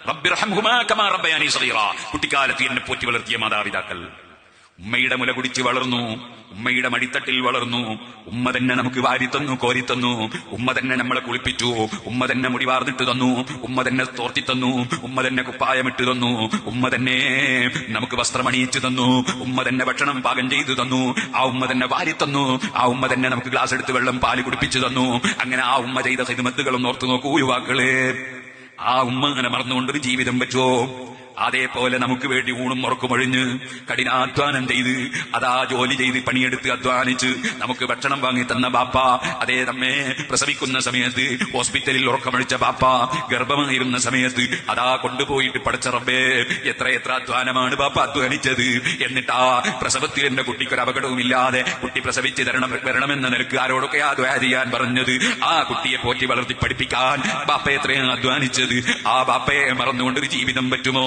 റബ്ബിർഹംഹുമാ കമാ റബ്ബയാനി സഗീറാ. കുട്ടിക്കാലത്ത് എന്നെ പോറ്റി വളർത്തിയ മാതാപിതാക്കൾ. ഉമ്മയുടെ മുല കുടിച്ച് വളർന്നു, ഉമ്മയുടെ മടിത്തട്ടിൽ വളർന്നു. ഉമ്മ തന്നെ നമുക്ക് വാരിത്തന്നു, കോരിത്തന്നു. ഉമ്മ തന്നെ നമ്മളെ കുളിപ്പിച്ചു. ഉമ്മ തന്നെ മുടി വാർന്നിട്ട് തന്നു. ഉമ്മ തന്നെ തോർത്തി തന്നു. ഉമ്മ തന്നെ കുപ്പായമിട്ട് തന്നു. ഉമ്മ തന്നെ നമുക്ക് വസ്ത്രമണിയിച്ചു തന്നു. ഉമ്മ തന്നെ ഭക്ഷണം പാകം ചെയ്തു തന്നു. ആ ഉമ്മ തന്നെ വാരിത്തന്നു. ആ ഉമ്മ തന്നെ നമുക്ക് ഗ്ലാസ് എടുത്ത് വെള്ളം പാല് കുടിപ്പിച്ചു തന്നു. അങ്ങനെ ആ ഉമ്മ ചെയ്ത ഖിദ്മത്തുകളൊന്നും ഓർത്തു നോക്കൂ യുവാക്കളെ. ആ ഉമ്മ അങ്ങനെ മറന്നുകൊണ്ടൊരു ജീവിതം പറ്റുമോ? അതേപോലെ നമുക്ക് വേണ്ടി ഊണും ഉറക്കുമൊഴിഞ്ഞ് കഠിനാധ്വാനം ചെയ്ത് അതാ ജോലി ചെയ്ത് പണിയെടുത്ത് അധ്വാനിച്ച് നമുക്ക് ഭക്ഷണം വാങ്ങി തന്ന ബാപ്പ, അതേ നമ്മെ പ്രസവിക്കുന്ന സമയത്ത് ഹോസ്പിറ്റലിൽ ഉറക്കമൊഴിച്ച ബാപ്പ, ഗർഭമായിരുന്ന സമയത്ത് അതാ കൊണ്ടുപോയിട്ട് പടച്ച റബ്ബേ എത്ര അധ്വാനമാണ് ബാപ്പ അധ്വാനിച്ചത്. എന്നിട്ട് ആ പ്രസവത്തിൽ എന്റെ കുട്ടിക്കൊരു അപകടവുമില്ലാതെ കുട്ടി പ്രസവിച്ച് വരണമെന്ന നിലക്ക് ആരോടൊക്കെ ദുആ ചെയ്യാൻ പറഞ്ഞത്. ആ കുട്ടിയെ പോറ്റി വളർത്തി പഠിപ്പിക്കാൻ ബാപ്പ എത്രയാണ് അധ്വാനിച്ചത്. ആ ബാപ്പയെ മറന്നുകൊണ്ടൊരു ജീവിതം പറ്റുമോ?